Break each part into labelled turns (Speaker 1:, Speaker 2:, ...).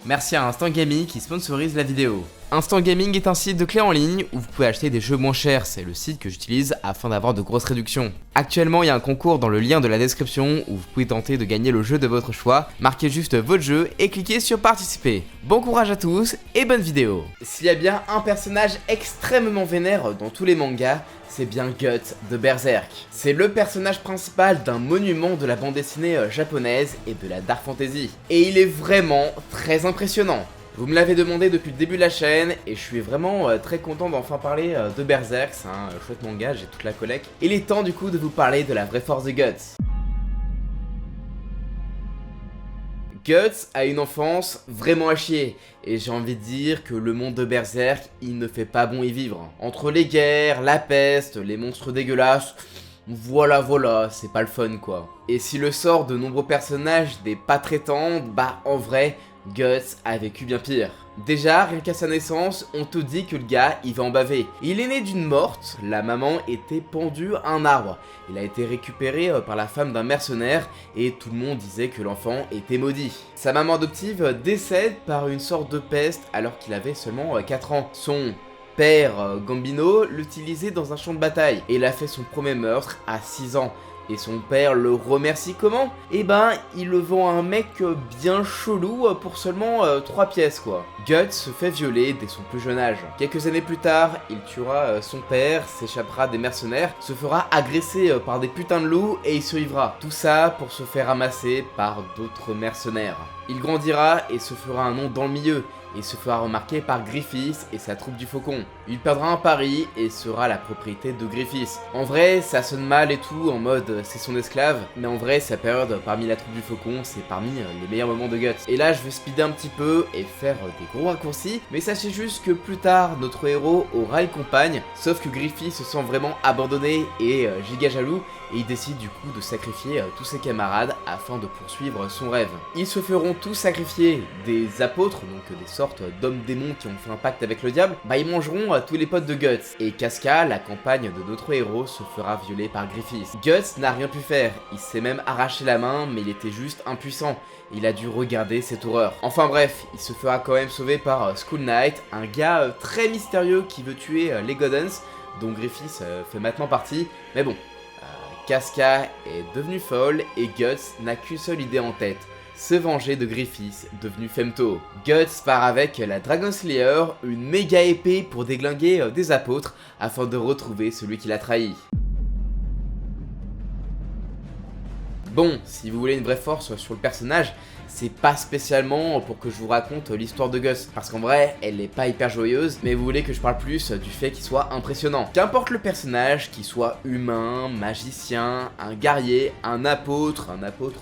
Speaker 1: Merci à Instant Gaming qui sponsorise la vidéo. Instant Gaming est un site de clés en ligne où vous pouvez acheter des jeux moins chers, c'est le site que j'utilise afin d'avoir de grosses réductions. Actuellement il y a un concours dans le lien de la description où vous pouvez tenter de gagner le jeu de votre choix, marquez juste votre jeu et cliquez sur participer. Bon courage à tous et bonne vidéo. S'il y a bien un personnage extrêmement vénère dans tous les mangas, c'est bien Guts de Berserk. C'est le personnage principal d'un monument de la bande dessinée japonaise et de la dark fantasy. Et il est vraiment très impressionnant. Vous me l'avez demandé depuis le début de la chaîne et je suis vraiment très content d'enfin parler de Berserk, c'est un chouette manga, j'ai toute la collecte. Il est temps du coup de vous parler de la vraie force de Guts. Guts a une enfance vraiment à chier, et j'ai envie de dire que le monde de Berserk, il ne fait pas bon y vivre. Entre les guerres, la peste, les monstres dégueulasses, voilà, c'est pas le fun quoi. Et si le sort de nombreux personnages n'est pas très tendre, bah en vrai, Guts a vécu bien pire. Déjà, rien qu'à sa naissance, on te dit que le gars, il va en baver. Il est né d'une morte, la maman était pendue à un arbre. Il a été récupéré par la femme d'un mercenaire et tout le monde disait que l'enfant était maudit. Sa maman adoptive décède par une sorte de peste alors qu'il avait seulement 4 ans. Son père, Gambino, l'utilisait dans un champ de bataille et il a fait son premier meurtre à 6 ans. Et son père le remercie comment? Eh ben, il le vend à un mec bien chelou pour seulement 3 pièces quoi. Guts se fait violer dès son plus jeune âge. Quelques années plus tard, il tuera son père, s'échappera des mercenaires, se fera agresser par des putains de loups et il survivra. Tout ça pour se faire ramasser par d'autres mercenaires. Il grandira et se fera un nom dans le milieu. Et se fera remarquer par Griffiths et sa troupe du Faucon. Il perdra un pari et sera la propriété de Griffiths. En vrai, ça sonne mal et tout, en mode c'est son esclave, mais en vrai, sa période parmi la troupe du Faucon, c'est parmi les meilleurs moments de Guts. Et là, je vais speeder un petit peu et faire des gros raccourcis, mais sachez juste que plus tard, notre héros aura une compagne, sauf que Griffiths se sent vraiment abandonné et giga jaloux, et il décide du coup de sacrifier tous ses camarades afin de poursuivre son rêve. Ils se feront tous sacrifier des apôtres, donc des sortes d'hommes démons qui ont fait un pacte avec le diable, bah ils mangeront tous les potes de Guts. Et Casca, la compagne de notre héros, se fera violer par Griffiths. Guts n'a rien pu faire, il s'est même arraché la main, mais il était juste impuissant. Il a dû regarder cette horreur. Enfin bref, il se fera quand même sauver par Skull Knight, un gars très mystérieux qui veut tuer les Godens, dont Griffiths fait maintenant partie, mais bon. Casca est devenue folle et Guts n'a qu'une seule idée en tête, se venger de Griffiths, devenu Femto. Guts part avec la Dragon Slayer, une méga épée pour déglinguer des apôtres afin de retrouver celui qui l'a trahi. Bon, si vous voulez une vraie force sur le personnage, c'est pas spécialement pour que je vous raconte l'histoire de Guts, parce qu'en vrai, elle est pas hyper joyeuse, mais vous voulez que je parle plus du fait qu'il soit impressionnant. Qu'importe le personnage, qu'il soit humain, magicien, un guerrier, un apôtre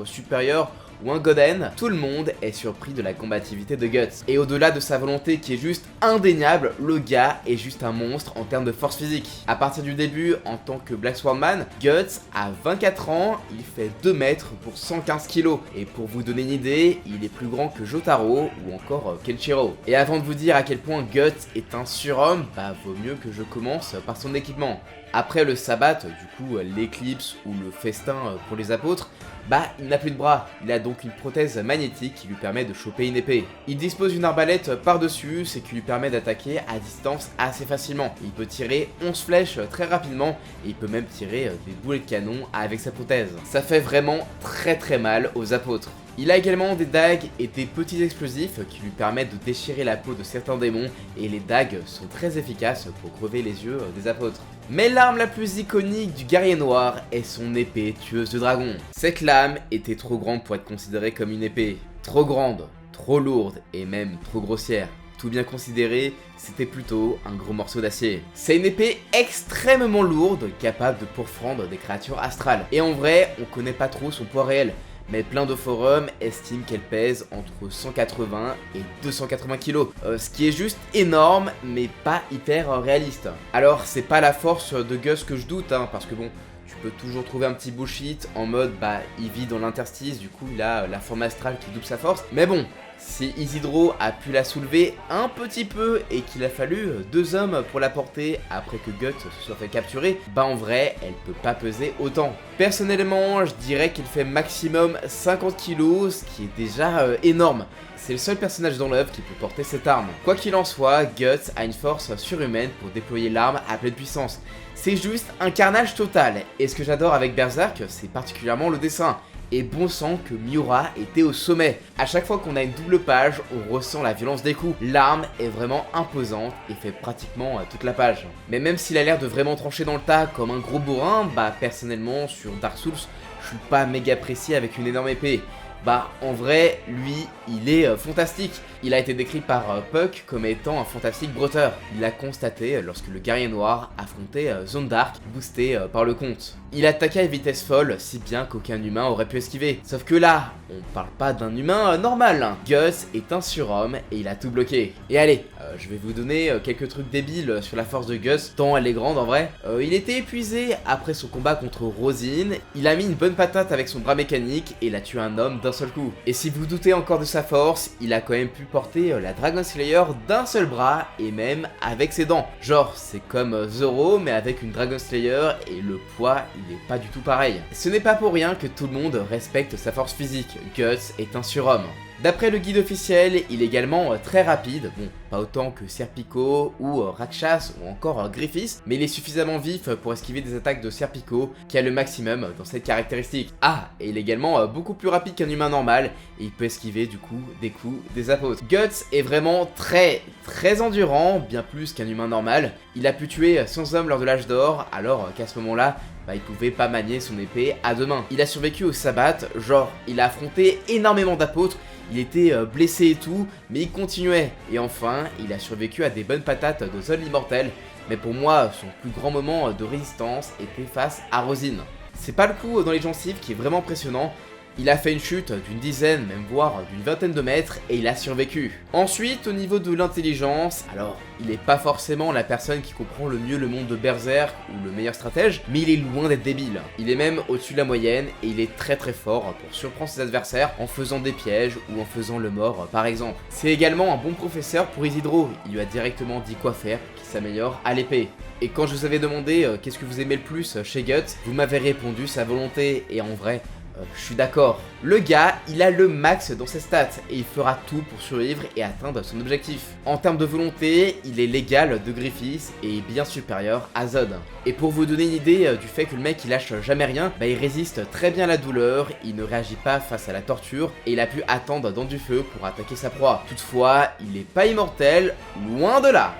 Speaker 1: supérieur, ou un Goden, tout le monde est surpris de la combativité de Guts. Et au-delà de sa volonté qui est juste indéniable, le gars est juste un monstre en termes de force physique. À partir du début, en tant que Black Swordman, Guts a 24 ans, il fait 2 mètres pour 115 kg. Et pour vous donner une idée, il est plus grand que Jotaro ou encore Kenshiro. Et avant de vous dire à quel point Guts est un surhomme, bah vaut mieux que je commence par son équipement. Après le sabbat, du coup l'éclipse ou le festin pour les apôtres, bah il n'a plus de bras, il a donc une prothèse magnétique qui lui permet de choper une épée. Il dispose d'une arbalète par-dessus, ce qui lui permet d'attaquer à distance assez facilement. Il peut tirer 11 flèches très rapidement et il peut même tirer des boulets de canon avec sa prothèse. Ça fait vraiment très mal aux apôtres. Il a également des dagues et des petits explosifs qui lui permettent de déchirer la peau de certains démons et les dagues sont très efficaces pour crever les yeux des apôtres. Mais l'arme la plus iconique du guerrier noir est son épée tueuse de dragons. Cette lame était trop grande pour être considérée comme une épée. Trop grande, trop lourde et même trop grossière. Tout bien considéré, c'était plutôt un gros morceau d'acier. C'est une épée extrêmement lourde, capable de pourfendre des créatures astrales. Et en vrai, on connaît pas trop son poids réel. Mais plein de forums estiment qu'elle pèse entre 180 et 280 kg, ce qui est juste énorme mais pas hyper réaliste. Alors c'est pas la force de Guts que je doute, hein, parce que bon, tu peux toujours trouver un petit bullshit en mode bah il vit dans l'interstice, du coup il a la forme astrale qui double sa force, mais bon, Si Isidro a pu la soulever un petit peu et qu'il a fallu 2 hommes pour la porter après que Guts se soit fait capturer, bah en vrai, elle peut pas peser autant. Personnellement, je dirais qu'il fait maximum 50 kilos, ce qui est déjà énorme. C'est le seul personnage dans l'œuvre qui peut porter cette arme. Quoi qu'il en soit, Guts a une force surhumaine pour déployer l'arme à pleine puissance. C'est juste un carnage total, et ce que j'adore avec Berserk, c'est particulièrement le dessin. Et bon sang que Miura était au sommet. À chaque fois qu'on a une double page, on ressent la violence des coups. L'arme est vraiment imposante et fait pratiquement toute la page. Mais même s'il a l'air de vraiment trancher dans le tas comme un gros bourrin, bah personnellement sur Dark Souls, je suis pas méga précis avec une énorme épée. Bah en vrai, lui, il est fantastique. Il a été décrit par Puck comme étant un fantastique brother. Il l'a constaté lorsque le guerrier noir affrontait Zone Dark, boosté par le comte. Il attaquait à vitesse folle, si bien qu'aucun humain aurait pu esquiver. Sauf que là, on parle pas d'un humain normal. Gus est un surhomme et il a tout bloqué. Et allez, je vais vous donner quelques trucs débiles sur la force de Gus, tant elle est grande en vrai. Il était épuisé après son combat contre Rosine. Il a mis une bonne patate avec son bras mécanique et il a tué un homme d'un seul coup. Et si vous doutez encore de sa force, il a quand même pu porter la Dragon Slayer d'un seul bras et même avec ses dents. Genre, c'est comme Zoro mais avec une Dragon Slayer et le poids il est pas du tout pareil. Ce n'est pas pour rien que tout le monde respecte sa force physique. Guts est un surhomme. D'après le guide officiel, il est également très rapide, bon, pas autant que Serpico ou Rakshas ou encore Griffiths, mais il est suffisamment vif pour esquiver des attaques de Serpico qui a le maximum dans cette caractéristique. Ah, et il est également beaucoup plus rapide qu'un humain normal, et il peut esquiver du coup des coups des apôtres. Guts est vraiment très endurant, bien plus qu'un humain normal. Il a pu tuer 100 hommes lors de l'âge d'or, alors qu'à ce moment-là, il pouvait pas manier son épée à 2 mains. Il a survécu au sabbat, genre il a affronté énormément d'apôtres, il était blessé et tout, mais il continuait. Et enfin, il a survécu à des bonnes patates de Zone immortel, mais pour moi, son plus grand moment de résistance était face à Rosine. C'est pas le coup dans les gencives qui est vraiment impressionnant. Il a fait une chute d'une dizaine, même voire d'une vingtaine de mètres et il a survécu. Ensuite, au niveau de l'intelligence, alors il n'est pas forcément la personne qui comprend le mieux le monde de Berserk ou le meilleur stratège, mais il est loin d'être débile. Il est même au-dessus de la moyenne et il est très fort pour surprendre ses adversaires en faisant des pièges ou en faisant le mort par exemple. C'est également un bon professeur pour Isidro, il lui a directement dit quoi faire pour qu'il s'améliore à l'épée. Et quand je vous avais demandé qu'est-ce que vous aimez le plus chez Guts, vous m'avez répondu sa volonté et en vrai, je suis d'accord. Le gars, il a le max dans ses stats et il fera tout pour survivre et atteindre son objectif. En termes de volonté, il est l'égal de Griffiths et bien supérieur à Zod. Et pour vous donner une idée du fait que le mec il lâche jamais rien, bah il résiste très bien à la douleur, il ne réagit pas face à la torture et il a pu attendre dans du feu pour attaquer sa proie. Toutefois, il n'est pas immortel, loin de là.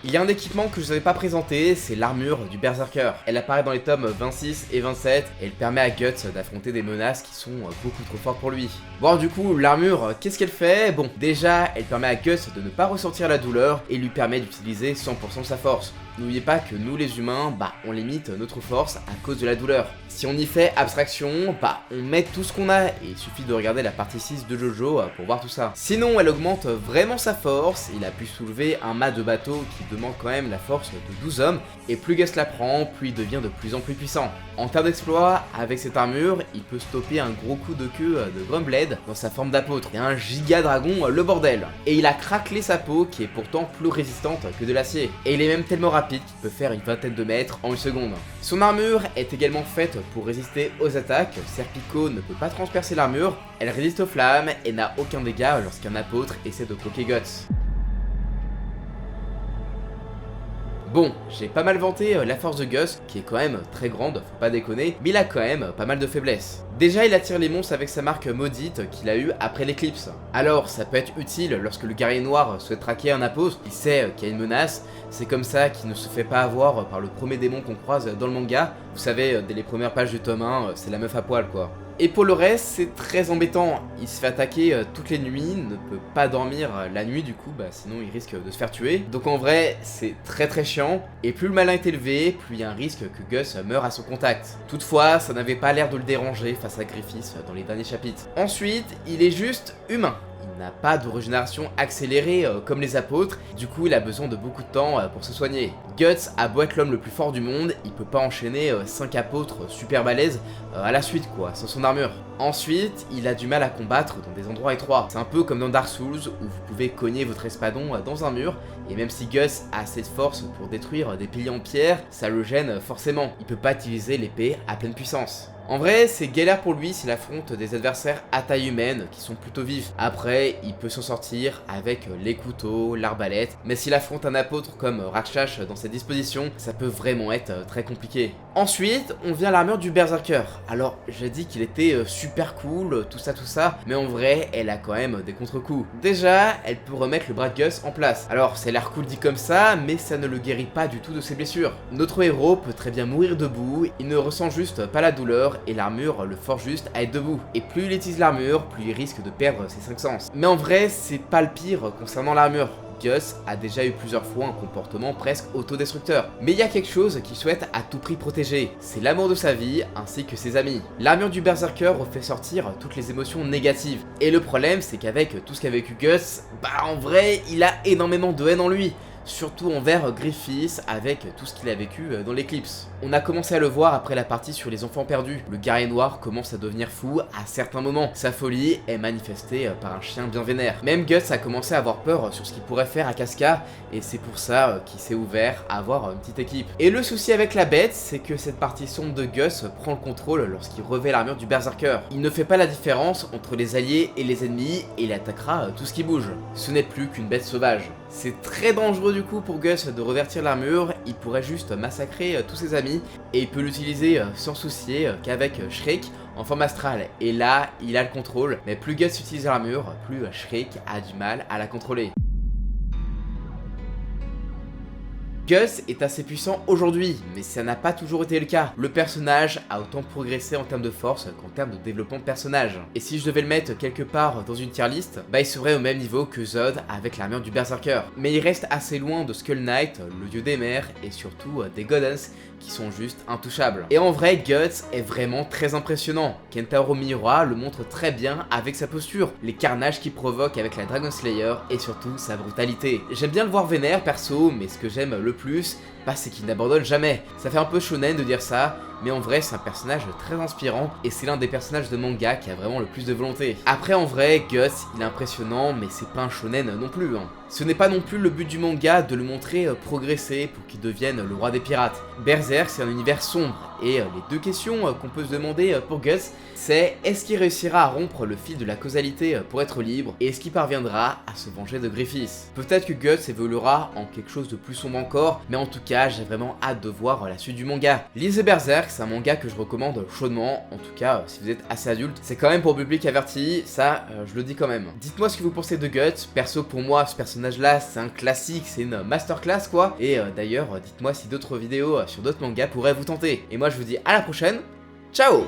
Speaker 1: Il y a un équipement que je vous avais pas présenté, c'est l'armure du Berserker. Elle apparaît dans les tomes 26 et 27 et elle permet à Guts d'affronter des menaces qui sont beaucoup trop fortes pour lui. Bon du coup, l'armure, qu'est-ce qu'elle fait? Bon, déjà, elle permet à Guts de ne pas ressentir la douleur et lui permet d'utiliser 100% de sa force. N'oubliez pas que nous les humains, on limite notre force à cause de la douleur. Si on y fait abstraction, on met tout ce qu'on a et il suffit de regarder la partie 6 de Jojo pour voir tout ça. Sinon, elle augmente vraiment sa force, il a pu soulever un mât de bateau qui demande quand même la force de 12 hommes et plus Gus la prend, plus il devient de plus en plus puissant. En termes d'exploit, avec cette armure, il peut stopper un gros coup de queue de Grumblade dans sa forme d'apôtre. C'est un giga dragon, le bordel. Et il a craquelé sa peau qui est pourtant plus résistante que de l'acier. Et il est même tellement rapide qu'il peut faire une vingtaine de mètres en une seconde. Son armure est également faite pour résister aux attaques. Serpico ne peut pas transpercer l'armure, elle résiste aux flammes et n'a aucun dégât lorsqu'un apôtre essaie de croquer Guts. Bon, j'ai pas mal vanté la force de Gus, qui est quand même très grande, faut pas déconner, mais il a quand même pas mal de faiblesses. Déjà, il attire les monstres avec sa marque maudite qu'il a eue après l'éclipse. Alors, ça peut être utile lorsque le guerrier noir souhaite traquer un apôtre, il sait qu'il y a une menace, c'est comme ça qu'il ne se fait pas avoir par le premier démon qu'on croise dans le manga. Vous savez, dès les premières pages du tome 1, c'est la meuf à poil quoi. Et pour le reste, c'est très embêtant, il se fait attaquer toutes les nuits, ne peut pas dormir la nuit du coup, sinon il risque de se faire tuer. Donc en vrai, c'est très chiant, et plus le malin est élevé, plus il y a un risque que Gus meure à son contact. Toutefois, ça n'avait pas l'air de le déranger face à Griffiths dans les derniers chapitres. Ensuite, il est juste humain. Il n'a pas de régénération accélérée comme les apôtres, du coup il a besoin de beaucoup de temps pour se soigner. Guts a beau être l'homme le plus fort du monde, il peut pas enchaîner 5 apôtres super balèzes à la suite quoi, sans son armure. Ensuite, il a du mal à combattre dans des endroits étroits. C'est un peu comme dans Dark Souls où vous pouvez cogner votre espadon dans un mur, et même si Guts a assez de force pour détruire des piliers en pierre, ça le gêne forcément. Il peut pas utiliser l'épée à pleine puissance. En vrai, c'est galère pour lui s'il affronte des adversaires à taille humaine qui sont plutôt vifs. Après, il peut s'en sortir avec les couteaux, l'arbalète, mais s'il affronte un apôtre comme Rakshas dans ses dispositions, ça peut vraiment être très compliqué. Ensuite, on vient à l'armure du Berserker. Alors, j'ai dit qu'il était super cool, tout ça, mais en vrai, elle a quand même des contre-coups. Déjà, elle peut remettre le bras de Gus en place. Alors, ça a l'air cool dit comme ça, mais ça ne le guérit pas du tout de ses blessures. Notre héros peut très bien mourir debout, il ne ressent juste pas la douleur, et l'armure le force juste à être debout. Et plus il utilise l'armure, plus il risque de perdre ses 5 sens. Mais en vrai, c'est pas le pire concernant l'armure. Gus a déjà eu plusieurs fois un comportement presque autodestructeur. Mais il y a quelque chose qu'il souhaite à tout prix protéger, c'est l'amour de sa vie ainsi que ses amis. L'armure du Berserker fait sortir toutes les émotions négatives. Et le problème c'est qu'avec tout ce qu'a vécu Gus, en vrai il a énormément de haine en lui. Surtout envers Griffiths avec tout ce qu'il a vécu dans l'Eclipse. On a commencé à le voir après la partie sur les enfants perdus. Le guerrier noir commence à devenir fou à certains moments. Sa folie est manifestée par un chien bien vénère. Même Guts a commencé à avoir peur sur ce qu'il pourrait faire à Casca, et c'est pour ça qu'il s'est ouvert à avoir une petite équipe. Et le souci avec la bête, c'est que cette partie sombre de Gus prend le contrôle lorsqu'il revêt l'armure du Berserker. Il ne fait pas la différence entre les alliés et les ennemis, et il attaquera tout ce qui bouge. Ce n'est plus qu'une bête sauvage. C'est très dangereux du coup pour Gus de revêtir l'armure, il pourrait juste massacrer tous ses amis, et il peut l'utiliser sans soucier qu'avec Shrek en forme astrale. Et là, il a le contrôle, mais plus Gus utilise l'armure, plus Shrek a du mal à la contrôler. Gus est assez puissant aujourd'hui, mais ça n'a pas toujours été le cas. Le personnage a autant progressé en termes de force qu'en termes de développement de personnage. Et si je devais le mettre quelque part dans une tier list, il serait au même niveau que Zod avec l'armure du Berserker. Mais il reste assez loin de Skull Knight, le dieu des mers, et surtout des Godens, qui sont juste intouchables. Et en vrai, Guts est vraiment très impressionnant. Kentaro Miura le montre très bien avec sa posture, les carnages qu'il provoque avec la Dragon Slayer et surtout sa brutalité. J'aime bien le voir vénère perso, mais ce que j'aime le plus, c'est qu'il n'abandonne jamais. Ça fait un peu shonen de dire ça, mais en vrai c'est un personnage très inspirant et c'est l'un des personnages de manga qui a vraiment le plus de volonté. Après en vrai, Gus il est impressionnant, mais c'est pas un shonen non plus. Ce n'est pas non plus le but du manga de le montrer progresser pour qu'il devienne le roi des pirates. Berserk c'est un univers sombre, et les deux questions qu'on peut se demander pour Gus, c'est est-ce qu'il réussira à rompre le fil de la causalité pour être libre, et est-ce qu'il parviendra à se venger de Griffiths. Peut-être que Guts évoluera en quelque chose de plus sombre encore, mais en tout cas j'ai vraiment hâte de voir la suite du manga. Lisez Berserk, c'est un manga que je recommande chaudement, en tout cas si vous êtes assez adulte. C'est quand même pour public averti, ça je le dis quand même. Dites-moi ce que vous pensez de Guts. Perso pour moi ce personnage là c'est un classique, c'est une masterclass quoi, et d'ailleurs dites-moi si d'autres vidéos sur d'autres mangas pourraient vous tenter. Et moi je vous dis à la prochaine, ciao.